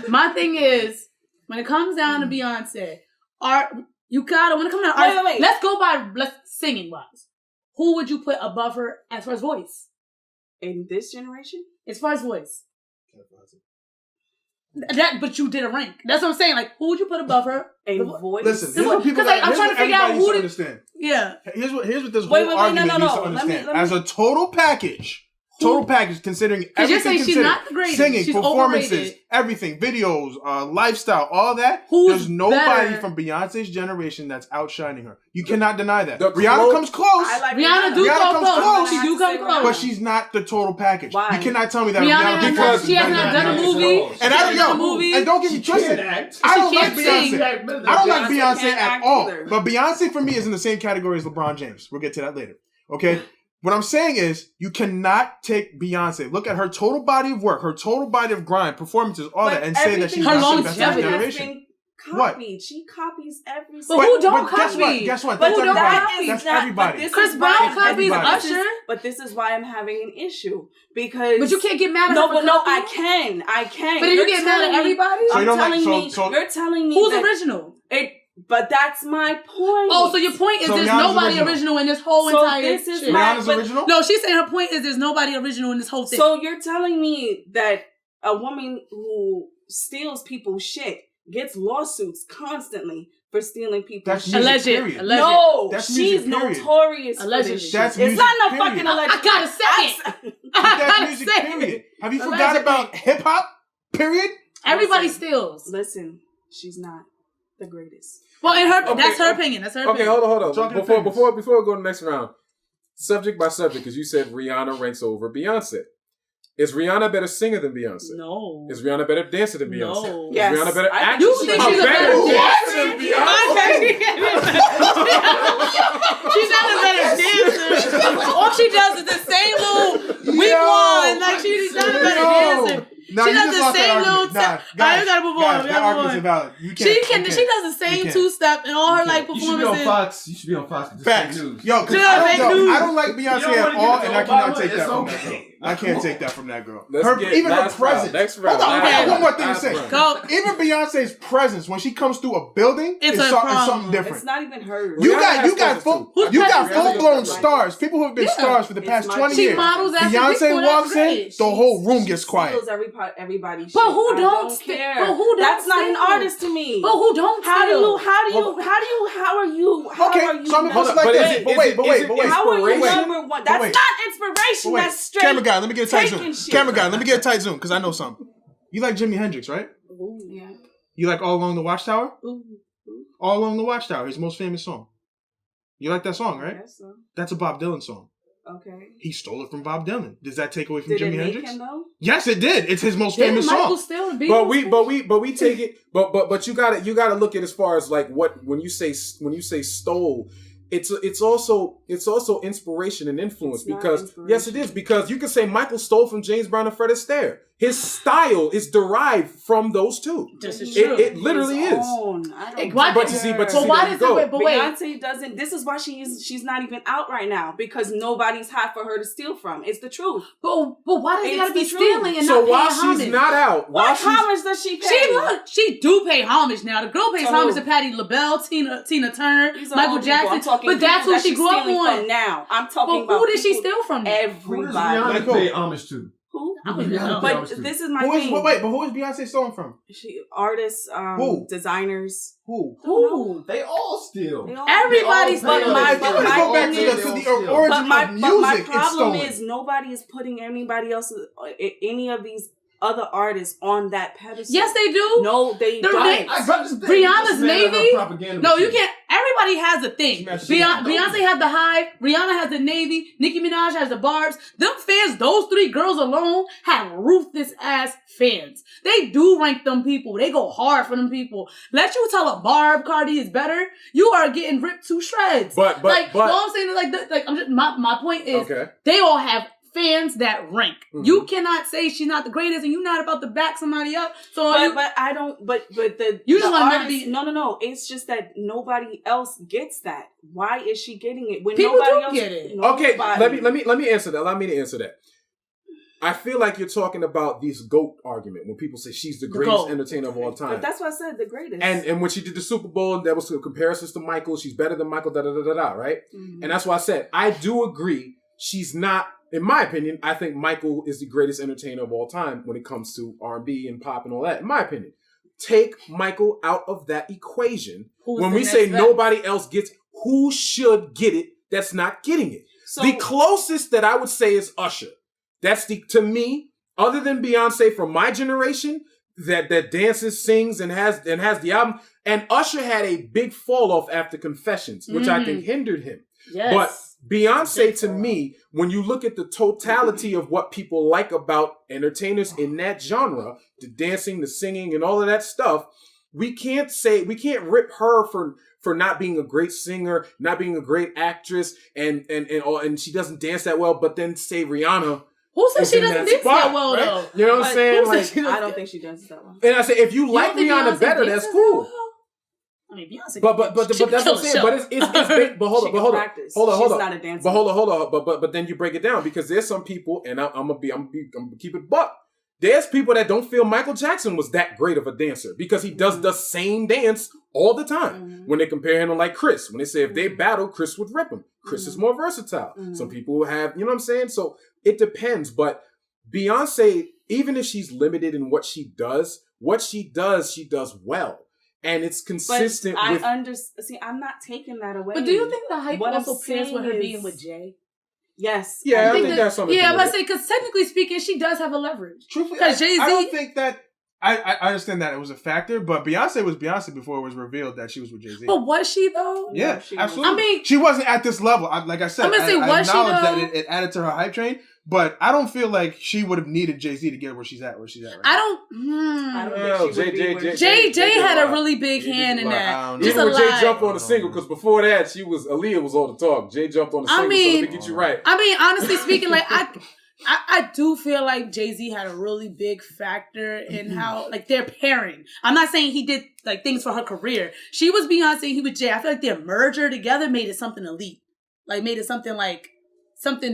Speaker 1: My thing is, when it comes down to Beyonce, when it comes down to artists, let's go by singing wise. Who would you put above her as far as voice?
Speaker 2: In this generation?
Speaker 1: As far as voice. But you did a rank. That's what I'm saying. Like, who would you put above her?
Speaker 2: A voice.
Speaker 3: Listen, here's what people. I'm trying to figure out who to understand.
Speaker 1: Yeah.
Speaker 3: Here's what this whole argument needs to understand. Let me. As a total package, considering everything,
Speaker 1: you're saying she's not the greatest.
Speaker 3: Singing,
Speaker 1: she's
Speaker 3: performances,
Speaker 1: overrated.
Speaker 3: everything, videos, lifestyle, all that. There's nobody from Beyonce's generation that's outshining her. You cannot deny that. Rihanna comes close.
Speaker 1: Rihanna come close. She do come close.
Speaker 3: But she's not the total package.
Speaker 2: Why?
Speaker 3: You cannot tell me that
Speaker 1: Rihanna
Speaker 3: because
Speaker 1: she has not done a movie.
Speaker 3: And and don't get me twisted. I don't like Beyonce. I don't like Beyonce at all. But Beyonce for me is in the same category as LeBron James. We'll get to that later. Okay? What I'm saying is, you cannot take Beyonce, look at her total body of work, her total body of grind, performances, all that, and say that she's not the best of her generation.
Speaker 2: What? She copies every
Speaker 1: single. But who don't copy?
Speaker 3: Guess what?
Speaker 2: But
Speaker 3: That's everybody.
Speaker 1: Chris Brown copies Usher.
Speaker 2: But this is why I'm having an issue because.
Speaker 1: But you can't get mad at her.
Speaker 2: No, I can.
Speaker 1: But then you get mad at everybody.
Speaker 2: You're telling me
Speaker 1: who's original?
Speaker 2: But that's my point.
Speaker 1: Oh, so your point is there's nobody original in this whole entire shit.
Speaker 3: Rihanna's original?
Speaker 1: No, she's saying her point is there's nobody original in this whole thing.
Speaker 2: So you're telling me that a woman who steals people's shit gets lawsuits constantly for stealing people's shit?
Speaker 1: Alleged.
Speaker 2: No, she's notorious for this shit. It's not no fucking alleged.
Speaker 1: I gotta say it.
Speaker 3: That's music, period. Have you forgot about hip hop? Period.
Speaker 1: Everybody steals.
Speaker 2: Listen, she's not the greatest.
Speaker 1: Well, that's her opinion. That's her opinion.
Speaker 4: Okay, hold on. Before we go to the next round, subject by subject, because you said Rihanna ranks over Beyonce. Is Rihanna a better singer than Beyonce?
Speaker 1: No.
Speaker 4: Is Rihanna a better dancer than Beyonce?
Speaker 1: No.
Speaker 2: Yes.
Speaker 4: Is Rihanna a better actress?
Speaker 1: You think she's a better dancer than Beyonce? She's not a better dancer. All she does is the same little weak one. Like she's not a better dancer.
Speaker 3: No,
Speaker 1: she does the same little step.
Speaker 3: Guys,
Speaker 1: we gotta move on.
Speaker 3: That argument's invalid. You can't.
Speaker 1: She does the same two-step in all her like performances.
Speaker 5: You should be on Fox.
Speaker 3: Facts. Yo, I don't like Beyonce at all, and I cannot take that from her. I can't take that from that girl.
Speaker 4: Let's get
Speaker 3: Even her
Speaker 4: last round,
Speaker 3: presence.
Speaker 4: next round,
Speaker 3: Hold on,
Speaker 1: last
Speaker 3: I got one more
Speaker 4: round,
Speaker 3: thing to
Speaker 4: last
Speaker 3: say.
Speaker 4: round.
Speaker 1: Go.
Speaker 3: Even Beyonce's presence when she comes through a building
Speaker 1: It's
Speaker 3: is
Speaker 1: a
Speaker 3: something
Speaker 1: problem.
Speaker 3: different.
Speaker 2: It's not even her.
Speaker 3: You
Speaker 4: Rihanna
Speaker 3: got
Speaker 4: has
Speaker 3: you got
Speaker 4: presence
Speaker 3: full
Speaker 1: too.
Speaker 3: you got
Speaker 1: Who's
Speaker 3: full blown
Speaker 2: presence?
Speaker 3: stars. People who have been
Speaker 1: Yeah.
Speaker 3: stars for the
Speaker 2: It's
Speaker 3: past
Speaker 2: my
Speaker 3: 20
Speaker 1: She
Speaker 3: years.
Speaker 1: models after
Speaker 3: Beyonce
Speaker 1: people, that's
Speaker 3: walks in,
Speaker 1: great.
Speaker 3: the whole room
Speaker 2: She
Speaker 3: gets quiet.
Speaker 2: steals everybody.
Speaker 1: But
Speaker 2: shit.
Speaker 1: who
Speaker 2: I
Speaker 1: don't
Speaker 2: care?
Speaker 1: but who don't
Speaker 2: That's not an
Speaker 1: steal?
Speaker 2: artist to me.
Speaker 1: But who don't
Speaker 2: How do
Speaker 1: steal?
Speaker 2: you? How are you?
Speaker 3: Okay, so I'm gonna put it
Speaker 2: not-
Speaker 3: like this.
Speaker 4: is it-
Speaker 3: But
Speaker 4: is
Speaker 3: wait,
Speaker 4: it-
Speaker 3: but
Speaker 4: is
Speaker 3: wait,
Speaker 4: it
Speaker 3: but wait.
Speaker 2: How are you
Speaker 4: inspiration?
Speaker 2: number one?
Speaker 3: But
Speaker 2: That's
Speaker 3: wait.
Speaker 2: not inspiration.
Speaker 3: But wait,
Speaker 2: That's straight.
Speaker 3: camera guy, let me get a tight
Speaker 2: taking
Speaker 3: zoom.
Speaker 2: shit.
Speaker 3: Camera guy, let me get a tight zoom because I know something. You like Jimi Hendrix, right?
Speaker 2: Yeah.
Speaker 3: You like All Along the Watchtower? All Along the Watchtower, his most famous song. You like that song, right?
Speaker 2: Yes, so.
Speaker 3: That's a Bob Dylan song.
Speaker 2: Okay.
Speaker 3: He stole it from Bob Dylan. Does that take away from
Speaker 2: Did it
Speaker 3: Jimi
Speaker 2: make
Speaker 3: Hendrix?
Speaker 2: him though?
Speaker 3: Yes, it did. It's his most
Speaker 1: Didn't
Speaker 3: famous
Speaker 1: Michael
Speaker 3: song.
Speaker 1: steal the Beatles?
Speaker 4: But we take it. But you gotta look at as far as like what when you say stole. It's also inspiration and influence
Speaker 2: It's not
Speaker 4: because
Speaker 2: inspiration.
Speaker 4: yes, it is because you can say Michael stole from James Brown and Fred Astaire. His style is derived from those two.
Speaker 1: This is
Speaker 2: He
Speaker 1: true.
Speaker 4: It literally
Speaker 2: his
Speaker 4: is.
Speaker 2: own. I don't
Speaker 1: Why-
Speaker 4: But you see,
Speaker 2: care.
Speaker 4: but
Speaker 1: But why
Speaker 4: there you
Speaker 1: does it?
Speaker 4: go.
Speaker 1: But wait.
Speaker 2: Beyonce doesn't. This is why she's not even out right now because nobody's hot for her to steal from. It's the truth.
Speaker 1: But why does it
Speaker 2: It's
Speaker 1: gotta be
Speaker 2: the truth.
Speaker 1: stealing and
Speaker 4: So
Speaker 1: not
Speaker 4: while
Speaker 1: paying homage?
Speaker 4: she's not out, while
Speaker 2: What
Speaker 4: she's
Speaker 2: homage does she pay?
Speaker 1: She do pay homage now. The girl pays
Speaker 2: To
Speaker 1: homage
Speaker 2: who?
Speaker 1: to Patti LaBelle, Tina Turner,
Speaker 2: These are
Speaker 1: Michael
Speaker 2: old people. I'm
Speaker 1: Jackson.
Speaker 2: talking
Speaker 1: But that's
Speaker 2: people
Speaker 1: who
Speaker 2: that
Speaker 1: she
Speaker 2: she's
Speaker 1: grew up
Speaker 2: stealing
Speaker 1: on.
Speaker 2: from now. I'm talking
Speaker 1: But
Speaker 2: about
Speaker 1: who did she
Speaker 2: people-
Speaker 1: steal from?
Speaker 5: Who does
Speaker 2: Everybody.
Speaker 5: Rihanna
Speaker 3: Cool.
Speaker 5: pay homage to?
Speaker 2: Who?
Speaker 1: I don't even know.
Speaker 2: But this is my
Speaker 3: Who is,
Speaker 2: thing.
Speaker 3: but who is Beyonce stolen from?
Speaker 2: She artists,
Speaker 3: Who?
Speaker 2: designers.
Speaker 3: Who?
Speaker 1: Who?
Speaker 5: They all steal.
Speaker 2: They all-
Speaker 1: Everybody's
Speaker 2: But
Speaker 1: stealing.
Speaker 2: my-
Speaker 3: Let's
Speaker 2: but
Speaker 3: go
Speaker 2: my
Speaker 3: back
Speaker 2: thing
Speaker 3: to
Speaker 2: is-
Speaker 3: the origin
Speaker 2: But my
Speaker 3: of music. It's
Speaker 2: problem
Speaker 3: stolen.
Speaker 2: is nobody is putting anybody else, any of these other artists on that pedestal.
Speaker 1: Yes, they do.
Speaker 2: No, they
Speaker 1: They're
Speaker 2: don't.
Speaker 1: they-
Speaker 5: I got this thing.
Speaker 1: Rihanna's
Speaker 5: This man and her
Speaker 1: Navy?
Speaker 5: propaganda
Speaker 1: No, you
Speaker 5: machine.
Speaker 1: can't. Everybody has a thing. Beyonce has the Hive. Rihanna has the Navy. Nicki Minaj has the Barbs. Them fans, those three girls alone, have ruthless ass fans. They do rank them people. They go hard for them people. Let you tell a Barb Cardi is better. You are getting ripped to shreds.
Speaker 4: But
Speaker 1: all I'm saying is I'm just my point is
Speaker 4: okay.
Speaker 1: they all have fans that rank.
Speaker 4: Mhm.
Speaker 1: You cannot say she's not the greatest and you're not about to back somebody up. So
Speaker 2: But I don't. But the
Speaker 1: You just
Speaker 2: the
Speaker 1: want to
Speaker 2: artists,
Speaker 1: be-
Speaker 2: no. It's just that nobody else gets that. Why is she getting it when
Speaker 1: People
Speaker 2: nobody
Speaker 1: do
Speaker 2: else
Speaker 1: get it.
Speaker 4: Okay,
Speaker 2: nobody-
Speaker 4: let me answer that. Allow me to answer that. I feel like you're talking about this GOAT argument when people say she's the greatest
Speaker 1: GOAT.
Speaker 4: entertainer of all time.
Speaker 2: But that's what I said. The greatest.
Speaker 4: And when she did the Super Bowl, there was comparisons to Michael. She's better than Michael. Da da da da da. Right.
Speaker 2: Mhm.
Speaker 4: And that's why I said I do agree. She's not, in my opinion. I think Michael is the greatest entertainer of all time when it comes to R&B and pop and all that. In my opinion, take Michael out of that equation.
Speaker 1: Who's
Speaker 4: When
Speaker 1: the
Speaker 4: we
Speaker 1: next
Speaker 4: say
Speaker 1: best?
Speaker 4: nobody else gets, who should get it? That's not getting it.
Speaker 2: So
Speaker 4: The closest that I would say is Usher. That's to me, other than Beyonce from my generation, that dances, sings, and has the album. And Usher had a big fall off after Confessions, which I think hindered him.
Speaker 1: Yes.
Speaker 4: But Beyonce, to me, when you look at the totality of what people like about entertainers in that genre, the dancing, the singing, and all of that stuff, we can't rip her for not being a great singer, not being a great actress, and she doesn't dance that well, but then say Rihanna.
Speaker 1: Who said
Speaker 4: is
Speaker 1: she
Speaker 4: in
Speaker 1: doesn't
Speaker 4: that
Speaker 1: dance
Speaker 4: spot,
Speaker 1: that well
Speaker 4: right?
Speaker 1: though?
Speaker 4: You know what I'm
Speaker 2: But
Speaker 4: saying?
Speaker 1: who said
Speaker 4: Like,
Speaker 1: she doesn't
Speaker 2: I don't
Speaker 1: dance-
Speaker 2: think she dances that well.
Speaker 4: and I say if you
Speaker 1: You
Speaker 4: like
Speaker 1: don't think
Speaker 4: Rihanna
Speaker 1: Beyonce
Speaker 4: better,
Speaker 1: dances
Speaker 4: that's
Speaker 1: that
Speaker 4: cool.
Speaker 1: well? I mean, Beyonce.
Speaker 4: But
Speaker 1: she
Speaker 4: that's
Speaker 1: can
Speaker 4: what I'm
Speaker 1: kill a
Speaker 4: saying. But it's but hold
Speaker 2: She
Speaker 4: on,
Speaker 2: can
Speaker 4: hold on,
Speaker 2: practice.
Speaker 4: hold
Speaker 2: She's
Speaker 4: on.
Speaker 2: not a dancer.
Speaker 4: But hold on. But then you break it down because there's some people, and I'm gonna keep it buck. There's people that don't feel Michael Jackson was that great of a dancer because he does the same dance all the time.
Speaker 2: Mhm.
Speaker 4: When they compare him to like Chris, when they say if they battle, Chris would rip him. Chris is more versatile.
Speaker 2: Mhm.
Speaker 4: Some people have, you know what I'm saying? So it depends. But Beyonce, even if she's limited in what she does well. And it's consistent
Speaker 2: But
Speaker 4: with...
Speaker 2: I understand. See, I'm not taking that away.
Speaker 1: But do you think the hype
Speaker 2: What I'm
Speaker 1: also pairs with her
Speaker 2: saying
Speaker 1: being
Speaker 2: is-
Speaker 1: with Jay?
Speaker 2: Yes.
Speaker 4: Yeah, I think that's something to
Speaker 1: Yeah,
Speaker 4: do
Speaker 1: but I
Speaker 4: with
Speaker 1: say because technically speaking, she does have a leverage.
Speaker 3: Truthfully,
Speaker 1: 'Cause Jay-Z-
Speaker 3: I don't think that. I understand that it was a factor, but Beyonce was Beyonce before it was revealed that she was with Jay-Z.
Speaker 1: But was she though?
Speaker 3: Yeah,
Speaker 2: No, she
Speaker 3: absolutely.
Speaker 1: I mean-
Speaker 3: she wasn't at this level. Like I said,
Speaker 1: I'm gonna say,
Speaker 3: I
Speaker 1: was she,
Speaker 3: acknowledge
Speaker 1: though?
Speaker 3: that it added to her hype train, but I don't feel like she would have needed Jay-Z to get where she's at right
Speaker 1: I
Speaker 3: now.
Speaker 1: don't.
Speaker 2: I don't
Speaker 4: Well,
Speaker 2: think she would be where
Speaker 1: Jay
Speaker 4: did
Speaker 1: had
Speaker 4: a
Speaker 1: a
Speaker 4: lot.
Speaker 1: really big
Speaker 4: Jay did
Speaker 1: hand
Speaker 4: a
Speaker 1: in
Speaker 4: lot.
Speaker 3: I
Speaker 1: that.
Speaker 3: don't know.
Speaker 1: Just a
Speaker 4: Even when Jay
Speaker 1: lot.
Speaker 4: jumped on the single, because before that, Aaliyah was all the talk. Jay jumped on the
Speaker 1: I
Speaker 4: single, so
Speaker 1: mean-
Speaker 4: let me get you right.
Speaker 1: I mean, honestly speaking, like I do feel like Jay-Z had a really big factor in how like their pairing. I'm not saying he did like things for her career. She was Beyonce, he was Jay. I feel like their merger together made it something elite. Like made it something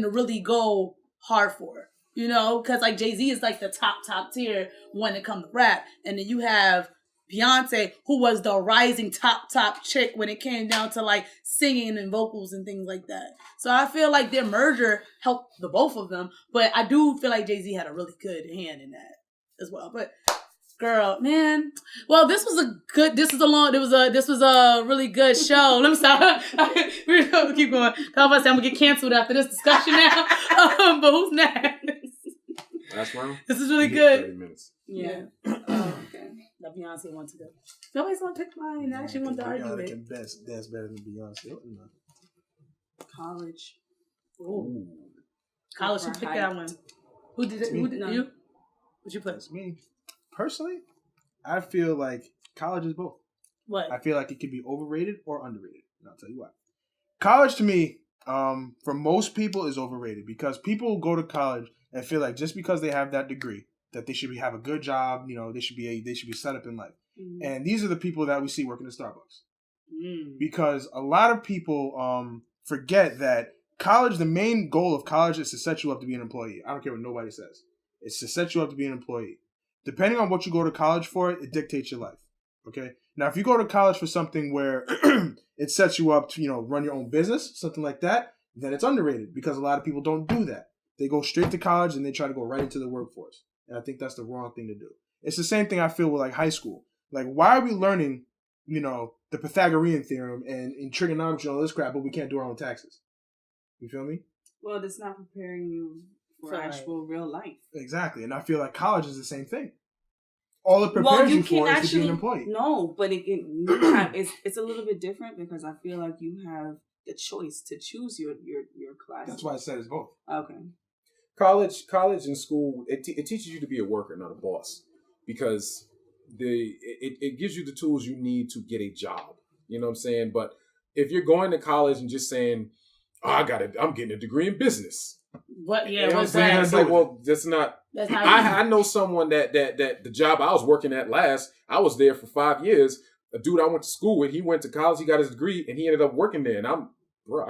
Speaker 1: to really go hard for. You know, because like Jay-Z is like the top tier when it comes to rap. And then you have Beyonce, who was the rising top chick when it came down to like singing and vocals and things like that. So I feel like their merger helped the both of them. But I do feel like Jay-Z had a really good hand in that as well. But girl, man. Well, this was a really good show. Let me stop. We're gonna keep going. I'm gonna get canceled after this discussion now. But who's next?
Speaker 4: Last round.
Speaker 1: This is really
Speaker 4: You get
Speaker 1: good.
Speaker 4: 30 minutes.
Speaker 1: Yeah. Oh, okay. That Beyonce wants to go. Nobody's gonna pick mine. I actually want to argue it.
Speaker 3: That's better than Beyonce. No.
Speaker 2: College.
Speaker 1: Ooh. College, who picked that one? Who did it? Who did you? What'd you put?
Speaker 3: That's me. Personally, I feel like college is both.
Speaker 1: What?
Speaker 3: I feel like it can be overrated or underrated. And I'll tell you why. College to me, for most people, is overrated because people go to college and feel like just because they have that degree, that they should have a good job. You know, they should be set up in life. Mm-hmm. And these are the people that we see working at Starbucks. Mm. Because a lot of people forget that college, the main goal of college is to set you up to be an employee. I don't care what nobody says. It's to set you up to be an employee. Depending on what you go to college for, it dictates your life. Okay? Now, if you go to college for something where it sets you up to, you know, run your own business, something like that, then it's underrated because a lot of people don't do that. They go straight to college and they try to go right into the workforce. And I think that's the wrong thing to do. It's the same thing I feel with like high school. Like, why are we learning, you know, the Pythagorean theorem and trigonometry and all this crap, but we can't do our own taxes? You feel me?
Speaker 2: Well, that's not preparing you for actual real life.
Speaker 3: Exactly. And I feel like college is the same thing. All it prepares you for is to be an employee.
Speaker 2: No, but it's a little bit different because I feel like you have the choice to choose your class.
Speaker 3: That's why I said it's both.
Speaker 2: Okay.
Speaker 4: College and school, it teaches you to be a worker, not a boss, because it gives you the tools you need to get a job. You know what I'm saying? But if you're going to college and just saying, "Oh, I'm getting a degree in business,"
Speaker 1: what? Yeah,
Speaker 4: you know
Speaker 1: what's that?
Speaker 4: It's like, well, that's not. I know someone that the job I was working at last, I was there for 5 years. A dude I went to school with, he went to college, he got his degree, and he ended up working there. And I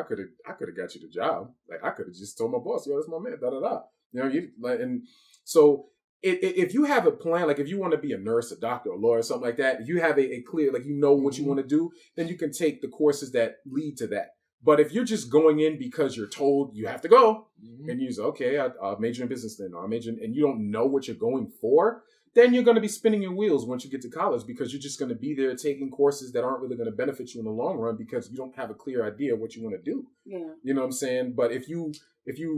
Speaker 4: could have got you the job. Like, I could have just told my boss, "Yo, that's my man." Da da da. You know, and so if you have a plan, like if you want to be a nurse, a doctor, a lawyer, something like that, if you have a clear, like you know what you want to do, then you can take the courses that lead to that. But if you're just going in because you're told you have to go, and you say, "Okay, I'll major in business then," or "I'll major in," and you don't know what you're going for, then you're going to be spinning your wheels once you get to college because you're just going to be there taking courses that aren't really going to benefit you in the long run because you don't have a clear idea of what you want to do.
Speaker 2: Yeah.
Speaker 4: You know what I'm saying? But if you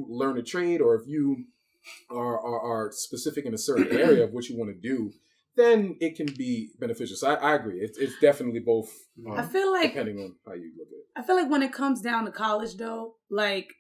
Speaker 4: learn a trade or if you are specific in a certain area of what you want to do, then it can be beneficial. So I agree. It's definitely both.
Speaker 1: I feel like,
Speaker 4: depending on how you look at it.
Speaker 1: I feel like when it comes down to college, though, like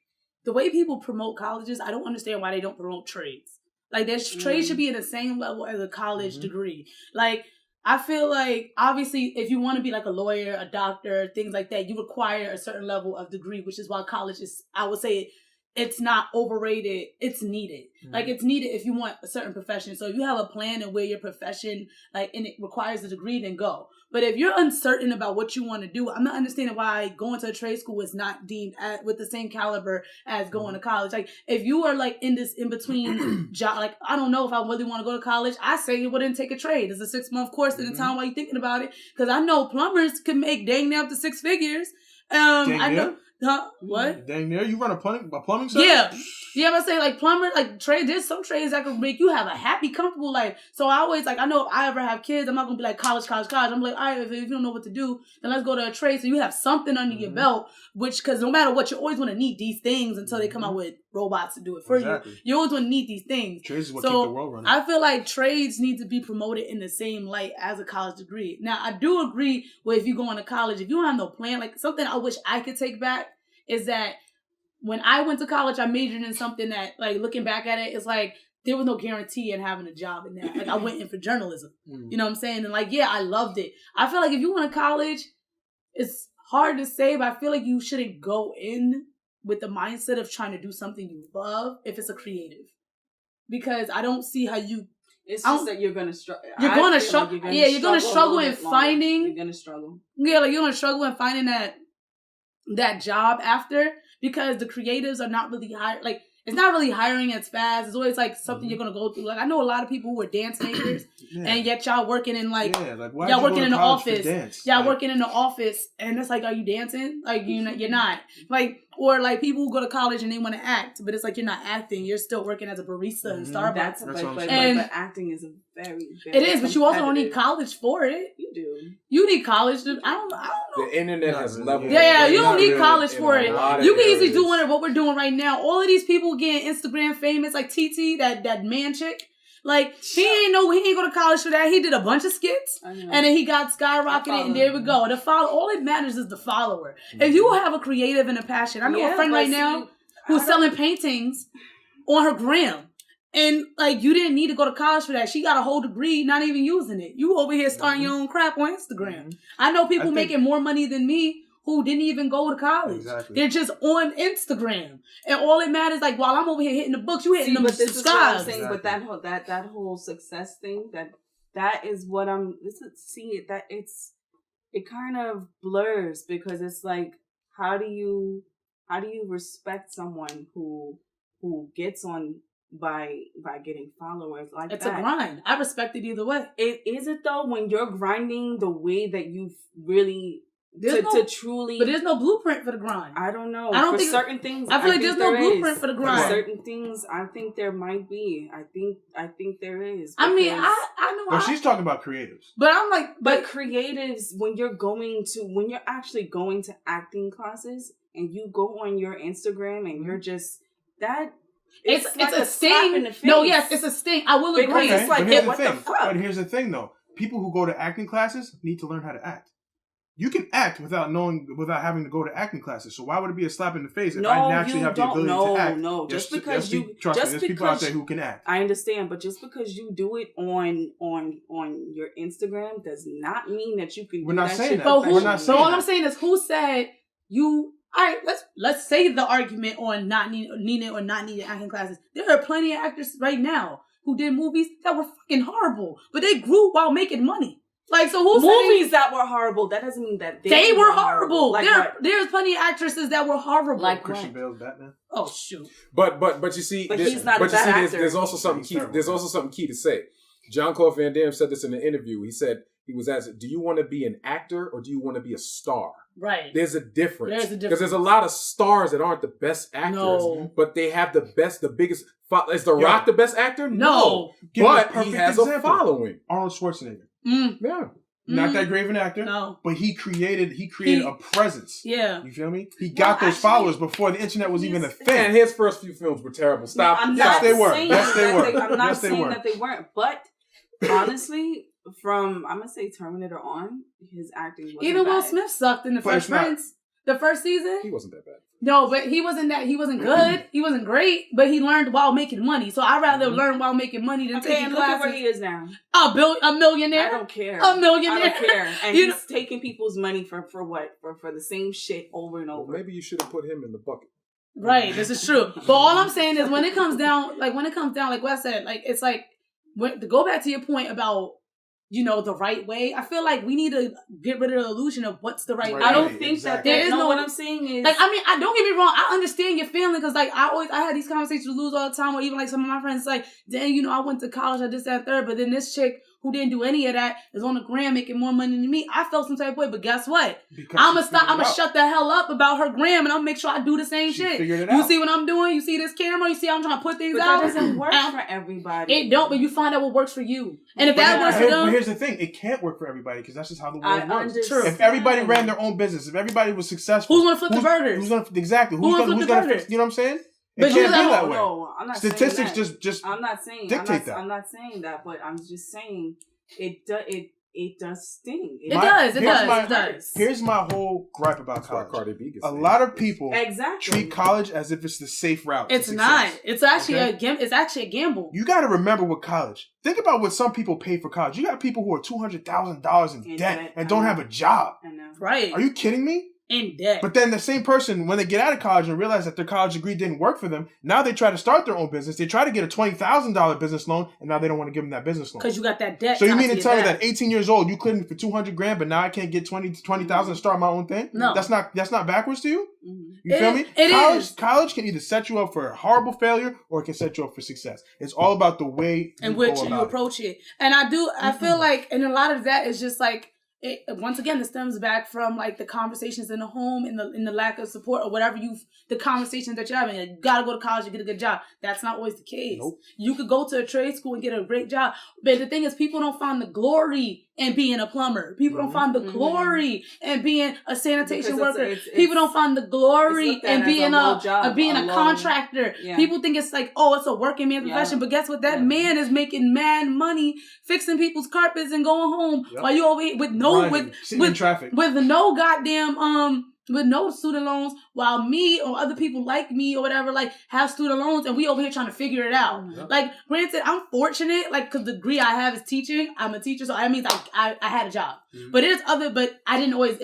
Speaker 1: the way people promote colleges, I don't understand why they don't promote trades. Like, trades should be at the same level as a college degree. Like, I feel like, obviously, if you want to be like a lawyer, a doctor, things like that, you require a certain level of degree, which is why college is, I would say, it's not overrated. It's needed. Like, it's needed if you want a certain profession. So if you have a plan and where your profession, like, and it requires a degree, then go. But if you're uncertain about what you want to do, I'm not understanding why going to a trade school is not deemed with the same caliber as going to college. Like, if you are like in this in between job, like, I don't know if I really want to go to college, I say you wouldn't take a trade. It's a 6-month course in the time while you're thinking about it. Because I know plumbers can make dang near up to 6 figures. I know. Huh? What?
Speaker 3: Dang near, you run a plumbing service?
Speaker 1: Yeah, I'm say like plumber, like trade. There's some trades that can make you have a happy, comfortable life. So I always like, I know if I ever have kids, I'm not gonna be like college. I'm like, all right, if you don't know what to do, then let's go to a trade. So you have something under your belt, because no matter what, you always want to need these things until they come out with robots to do it for you. You always want to need these things.
Speaker 3: Trades is what keep the world running.
Speaker 1: I feel like trades need to be promoted in the same light as a college degree. Now, I do agree with if you go into college, if you don't have no plan, like something I wish I could take back is that when I went to college, I majored in something that, like, looking back at it, it's like there was no guarantee in having a job in that. Like, I went in for journalism. You know what I'm saying? And, like, yeah, I loved it. I feel like if you went to college, it's hard to say, but I feel like you shouldn't go in with the mindset of trying to do something you love if it's a creative. Because I don't see how you...
Speaker 2: It's just that you're going to struggle.
Speaker 1: You're going to struggle. Yeah, you're going to struggle in finding...
Speaker 2: You're going to struggle.
Speaker 1: Yeah, like, you're going to struggle in finding that job after, because the creatives are not really hired. Like, it's not really hiring as fast. It's always like something you're gonna go through. Like I know a lot of people who are dance makers, and yet y'all working in like
Speaker 3: why
Speaker 1: y'all
Speaker 3: you
Speaker 1: working
Speaker 3: go to
Speaker 1: in the
Speaker 3: college for
Speaker 1: office.
Speaker 3: dance?
Speaker 1: Y'all
Speaker 3: Like,
Speaker 1: working in the office, and it's like, are you dancing? Like you're not. Like or like people who go to college and they want to act, but it's like you're not acting. You're still working as a barista in Starbucks.
Speaker 2: That's
Speaker 3: That's what I'm
Speaker 2: but
Speaker 3: saying.
Speaker 2: acting is a very,
Speaker 1: It is, but you also don't need
Speaker 2: competitive-
Speaker 1: college for it.
Speaker 2: You do.
Speaker 1: You need college to. I don't know.
Speaker 4: The internet
Speaker 3: Not
Speaker 4: has
Speaker 3: really.
Speaker 4: leveled.
Speaker 1: Yeah, you
Speaker 3: Not
Speaker 1: don't need
Speaker 3: really
Speaker 1: college
Speaker 4: in
Speaker 1: for
Speaker 4: a
Speaker 1: it.
Speaker 4: lot of
Speaker 1: You can easily
Speaker 4: areas.
Speaker 1: do what we're doing right now. All of these people getting Instagram famous, like TT, that man chick. Like he ain't go to college for that. He did a bunch of skits,
Speaker 2: I know.
Speaker 1: and then he got skyrocketed, and there we go. The follow. All it matters is the follower. If you have a creative and a passion, I know a friend
Speaker 2: but
Speaker 1: right
Speaker 2: see,
Speaker 1: now who's
Speaker 2: I don't-
Speaker 1: selling paintings on her gram. And like you didn't need to go to college for that. She got a whole degree, not even using it. You over here starting your own crap on Instagram. I know people
Speaker 3: I think-
Speaker 1: making more money than me who didn't even go to college.
Speaker 3: Exactly.
Speaker 1: They're just on Instagram. And all it matters, like while I'm over here hitting the books, you hitting
Speaker 2: See,
Speaker 1: them
Speaker 2: but this is what I'm
Speaker 1: subscribes.
Speaker 2: saying. But that whole success thing, that is what I'm. It kind of blurs because it's like, how do you respect someone who gets on by getting followers like
Speaker 1: It's
Speaker 2: that?
Speaker 1: a grind. I respect it either way.
Speaker 2: Is it though when you're grinding the way that you really
Speaker 1: There's
Speaker 2: to truly?
Speaker 1: But there's no blueprint for the grind.
Speaker 2: I don't know.
Speaker 1: I don't
Speaker 2: for
Speaker 1: think-
Speaker 2: certain things.
Speaker 1: I feel like
Speaker 2: think
Speaker 1: there's no
Speaker 2: there
Speaker 1: blueprint
Speaker 2: is.
Speaker 1: for the
Speaker 2: For
Speaker 1: grind.
Speaker 2: certain things, I think there might be. I think there is.
Speaker 1: I mean,
Speaker 2: because-
Speaker 1: I know.
Speaker 3: But she's talking about creatives.
Speaker 1: But I'm like,
Speaker 2: But creatives, when you're actually going to acting classes and you go on your Instagram and you're just that.
Speaker 1: it's
Speaker 2: like
Speaker 1: a
Speaker 2: slap in
Speaker 1: sting.
Speaker 2: the face.
Speaker 1: No, yes, it's a sting. I will agree.
Speaker 2: Because it's like,
Speaker 3: but here's
Speaker 2: what
Speaker 3: the
Speaker 2: the
Speaker 3: thing.
Speaker 2: fuck?
Speaker 3: But here's the thing, though. People who go to acting classes need to learn how to act. You can act without having to go to acting classes. So why would it be a slap in the face if
Speaker 2: No,
Speaker 3: I naturally
Speaker 2: you
Speaker 3: have the
Speaker 2: don't.
Speaker 3: able
Speaker 2: No,
Speaker 3: to act?
Speaker 2: no. Just because
Speaker 3: trust me,
Speaker 2: just
Speaker 3: there's people out
Speaker 2: because
Speaker 3: there who can act.
Speaker 2: I understand, but just because you do it on your Instagram does not mean that you can.
Speaker 3: We're
Speaker 2: do
Speaker 3: not
Speaker 2: that
Speaker 3: saying
Speaker 2: shit
Speaker 3: that.
Speaker 1: But
Speaker 3: We're not
Speaker 1: so
Speaker 3: saying
Speaker 1: all
Speaker 3: that.
Speaker 1: I'm saying is, who said you? All right, let's say the argument on not needing or not needing acting classes. There are plenty of actors right now who did movies that were fucking horrible, but they grew while making money. Like, so who's
Speaker 2: movies that were horrible? That doesn't mean that
Speaker 1: they were horrible.
Speaker 2: Like what?
Speaker 1: There's plenty of actresses that were horrible.
Speaker 2: Like
Speaker 3: Christian Bale's Batman.
Speaker 1: Oh shoot.
Speaker 4: But you see,
Speaker 2: But he's not a bad actor.
Speaker 4: There's also something key. There's also something key to say. Jean-Claude Van Damme said this in an interview. He said he was asked, "Do you want to be an actor or do you want to be a star?"
Speaker 1: Right.
Speaker 4: There's a difference.
Speaker 1: There's a
Speaker 4: Because there's a lot of stars that aren't the best actors,
Speaker 1: No.
Speaker 4: but they have the biggest. Is The Rock the best actor?
Speaker 1: No.
Speaker 3: Give me a
Speaker 4: But he
Speaker 3: perfect
Speaker 4: has
Speaker 3: example.
Speaker 4: a following.
Speaker 3: Arnold Schwarzenegger.
Speaker 1: Mm,
Speaker 4: Yeah.
Speaker 3: Not
Speaker 1: mm,
Speaker 3: that great of an actor,
Speaker 1: No.
Speaker 3: but he created
Speaker 1: He-
Speaker 3: a presence.
Speaker 1: Yeah.
Speaker 3: You feel me? He got those
Speaker 2: actually,
Speaker 3: followers before the internet was even a
Speaker 2: he's-
Speaker 3: thing.
Speaker 4: And his first few films were terrible. Stop.
Speaker 2: I'm
Speaker 3: Yes,
Speaker 2: not
Speaker 3: they were.
Speaker 2: saying
Speaker 3: Yes, they
Speaker 2: that
Speaker 3: were.
Speaker 2: I'm not
Speaker 3: Yes, they
Speaker 2: saying
Speaker 3: were.
Speaker 2: that they weren't, but honestly, from I'm gonna say Terminator on, his acting wasn't
Speaker 1: Even Will
Speaker 2: bad.
Speaker 1: Smith sucked in the
Speaker 3: But
Speaker 1: Fresh
Speaker 3: it's not-
Speaker 1: Prince. The first season.
Speaker 4: He wasn't that bad.
Speaker 1: No, but he wasn't good. He wasn't great, but he learned while making money. So I'd rather learn while making money than
Speaker 2: Okay,
Speaker 1: taking
Speaker 2: and look at where
Speaker 1: classes.
Speaker 2: he is now.
Speaker 1: A millionaire.
Speaker 2: I don't care.
Speaker 1: A millionaire.
Speaker 2: I don't care. And
Speaker 1: You
Speaker 2: he's taking people's money for what? For the same shit over and
Speaker 4: Well,
Speaker 2: over.
Speaker 4: maybe you should have put him in the bucket.
Speaker 1: Right, this is true. But all I'm saying is when it comes down, like what I said, like it's like to go back to your point about the right way. I feel like we need to get rid of the illusion of what's the right way.
Speaker 2: I don't
Speaker 3: Right,
Speaker 2: think
Speaker 3: exactly.
Speaker 2: that
Speaker 1: There is no-
Speaker 2: what I'm saying is
Speaker 1: Like, I mean, I don't get me wrong. I understand your feeling because, like, I had these conversations with Luz all the time, or even like some of my friends, like, dang, I went to college, I did that third, but then this chick who didn't do any of that is on the gram making more money than me. I felt some type of way, but guess what?
Speaker 3: Because
Speaker 1: I'm
Speaker 3: she figured it
Speaker 1: gonna
Speaker 3: out.
Speaker 1: shut the hell up about her gram, and I'm gonna make sure I do the same
Speaker 3: She
Speaker 1: shit.
Speaker 3: figured it
Speaker 1: You
Speaker 3: out.
Speaker 1: see what I'm doing? You see this camera? You see how I'm trying to put things
Speaker 2: but
Speaker 1: out?
Speaker 2: that doesn't work
Speaker 1: And
Speaker 2: for everybody.
Speaker 1: It don't, but you find out what works for you. And if
Speaker 3: But
Speaker 1: that works for
Speaker 3: but
Speaker 1: them,
Speaker 3: here's the thing: it can't work for everybody because that's just how the
Speaker 2: I
Speaker 3: world works.
Speaker 2: understand.
Speaker 3: If everybody ran their own business, if everybody was successful,
Speaker 1: who's gonna flip the burgers?
Speaker 3: Who's gonna exactly?
Speaker 1: Who's
Speaker 3: Who's
Speaker 1: gonna
Speaker 3: gonna?
Speaker 1: flip
Speaker 3: Who's
Speaker 1: the
Speaker 3: gonna?
Speaker 1: burgers?
Speaker 3: You know what I'm saying?
Speaker 1: But
Speaker 3: It can't
Speaker 1: who's
Speaker 3: be
Speaker 1: that-
Speaker 3: that way.
Speaker 2: No, I'm not
Speaker 3: Statistics
Speaker 2: saying that.
Speaker 3: just
Speaker 2: I'm not saying
Speaker 3: dictate that.
Speaker 2: I'm not saying that, but I'm just saying it does sting.
Speaker 1: It does.
Speaker 2: hurts.
Speaker 3: Here's my whole gripe about
Speaker 4: That's why
Speaker 3: college.
Speaker 4: Cardi B gets
Speaker 3: A
Speaker 4: the
Speaker 3: lot of
Speaker 4: Emmys.
Speaker 3: people
Speaker 2: Exactly.
Speaker 3: treat college as if it's the safe route. to
Speaker 1: it's
Speaker 3: success.
Speaker 1: not. It's actually
Speaker 3: Okay?
Speaker 1: it's actually a gamble.
Speaker 3: You got to remember with college. Think about what some people pay for college. You got people who are $200,000 in
Speaker 2: In
Speaker 3: debt
Speaker 2: debt,
Speaker 3: and don't have a job.
Speaker 2: I know.
Speaker 1: Right.
Speaker 3: Are you kidding me?
Speaker 1: in debt.
Speaker 3: But then the same person, when they get out of college and realize that their college degree didn't work for them, now they try to start their own business. They try to get a $20,000 business loan, and now they don't want to give them that business loan.
Speaker 1: Because you got that debt.
Speaker 3: So you mean to
Speaker 1: tied
Speaker 3: tell me
Speaker 1: your
Speaker 3: that
Speaker 1: back.
Speaker 3: 18 years old, you couldn't for $200,000, but now I can't get 20,000 to start my own thing?
Speaker 1: No.
Speaker 3: That's not backwards to you?
Speaker 2: Mhm.
Speaker 3: You feel me?
Speaker 1: It is.
Speaker 3: College can either set you up for a horrible failure or it can set you up for success. It's all about the way
Speaker 1: in
Speaker 3: you
Speaker 1: which
Speaker 3: go
Speaker 1: you
Speaker 3: about it.
Speaker 1: approach it. And I feel like, and a lot of that is just like, once again, it stems back from like the conversations in the home, in the lack of support or whatever the conversations that you're having. Like, you gotta go to college to get a good job. That's not always the case.
Speaker 3: Nope.
Speaker 1: You could go to a trade school and get a great job, but the thing is, people don't find the glory in being a plumber. People don't find the glory in being a sanitation
Speaker 2: Because
Speaker 1: worker.
Speaker 2: it's
Speaker 1: People don't find the glory
Speaker 2: looked at
Speaker 1: in
Speaker 2: as
Speaker 1: being
Speaker 2: a low job
Speaker 1: being a
Speaker 2: alone.
Speaker 1: contractor.
Speaker 2: Yeah.
Speaker 1: People think it's like, oh, it's a working man's
Speaker 2: Yeah.
Speaker 1: profession, but guess what? That
Speaker 2: Yeah.
Speaker 1: man is making mad money fixing people's carpets and going home
Speaker 3: Yep.
Speaker 1: while you over here with no
Speaker 3: Running, sitting in traffic.
Speaker 1: with no goddamn with no student loans, while me or other people like me or whatever like have student loans, and we over here trying to figure it out.
Speaker 3: Yep.
Speaker 1: Like, granted, I'm fortunate, like, because the degree I have is teaching. I'm a teacher, so that means I had a job.
Speaker 3: Mhm.
Speaker 1: But it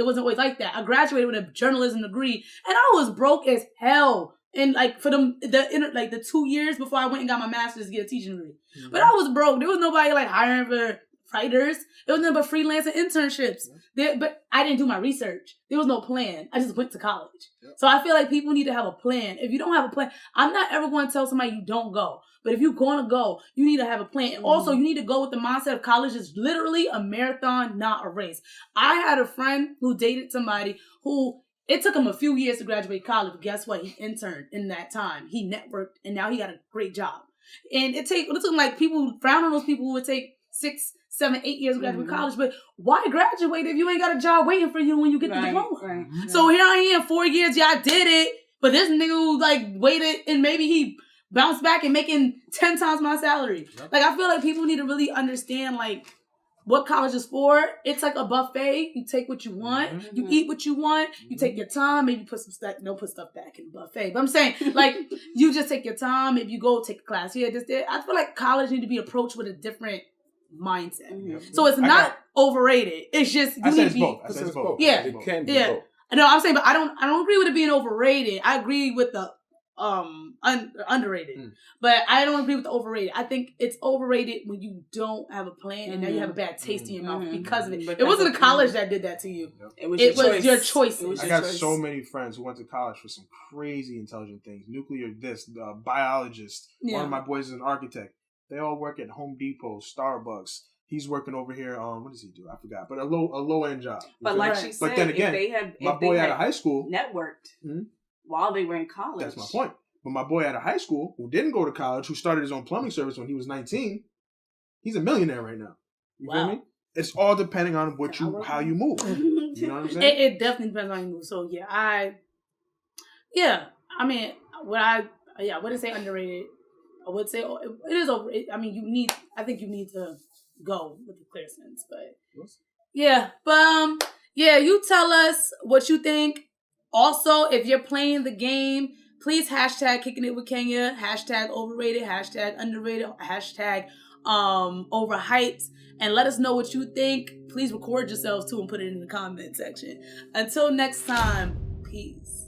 Speaker 1: wasn't always like that. I graduated with a journalism degree, and I was broke as hell. And like for the 2 years before I went and got my master's to get a teaching degree, but I was broke. There was nobody like hiring for writers. It was nothing but freelance and internships. But I didn't do my research. There was no plan. I just went to college.
Speaker 3: Yep.
Speaker 1: So I feel like people need to have a plan. If you don't have a plan, I'm not ever going to tell somebody you don't go. But if you're going to go, you need to have a plan. And also, you need to go with the mindset of college is literally a marathon, not a race. I had a friend who dated somebody who it took him a few years to graduate college. But guess what? He interned in that time. He networked, and now he got a great job. And it took like people frown on those people who would take 6, 7, 8 years to graduate college. But why graduate if you ain't got a job waiting for you when you get the diploma?
Speaker 2: Right.
Speaker 1: So here I am, 4 years, yeah, I did it. But this nigga who like waited and maybe he bounced back and making 10 times my salary.
Speaker 3: Yep.
Speaker 1: Like, I feel like people need to really understand like what college is for. It's like a buffet. You take what you want. You eat what you want. You take your time. Maybe put some stuff. Don't put stuff back in the buffet. But I'm saying, like, you just take your time. If you go take a class here, this, there. I feel like college need to be approached with a different mindset.
Speaker 2: Mhm.
Speaker 1: So it's
Speaker 3: I
Speaker 1: not
Speaker 3: got-
Speaker 1: overrated. It's just you
Speaker 3: I
Speaker 1: need
Speaker 3: said
Speaker 1: to
Speaker 3: it's
Speaker 1: be.
Speaker 3: both. I said it's both.
Speaker 1: Yeah.
Speaker 3: I said it's both.
Speaker 4: It can be
Speaker 1: Yeah.
Speaker 4: both.
Speaker 1: No, I'm saying, but I don't agree with it being overrated. I agree with the underrated, but I don't agree with the overrated. I think it's overrated when you don't have a plan and now you have a bad taste in your mouth because of it.
Speaker 2: But
Speaker 1: It wasn't
Speaker 2: that's
Speaker 1: the college that did that to you.
Speaker 2: It was
Speaker 1: It
Speaker 2: your
Speaker 1: was
Speaker 2: choice.
Speaker 1: your choices.
Speaker 2: It was
Speaker 3: I
Speaker 2: your
Speaker 3: got
Speaker 2: choice.
Speaker 3: so many friends who went to college for some crazy intelligent things. Nuclear biologist. One
Speaker 1: Yeah.
Speaker 3: of my boys is an architect. They all work at Home Depot, Starbucks. He's working over here. What does he do? I forgot. But a low end job. You
Speaker 2: But
Speaker 3: feel
Speaker 2: like
Speaker 3: me?
Speaker 2: she said,
Speaker 3: But then again, my boy out of high school.
Speaker 2: networked
Speaker 3: Mhm.
Speaker 2: while they were in college.
Speaker 3: That's my point. But my boy out of high school, who didn't go to college, who started his own plumbing service when he was 19, he's a millionaire right now. You
Speaker 1: Wow.
Speaker 3: feel me? It's all depending on how you move. You know what I'm saying?
Speaker 1: It definitely depends on how you move. So I mean, I wouldn't say underrated. I would say it is over. I think you need to go with the clear sense, but you tell us what you think. Also, if you're playing the game, please hashtag Kicking It with Kenya, hashtag overrated, hashtag underrated, hashtag overhyped, and let us know what you think. Please record yourselves too and put it in the comment section. Until next time, peace.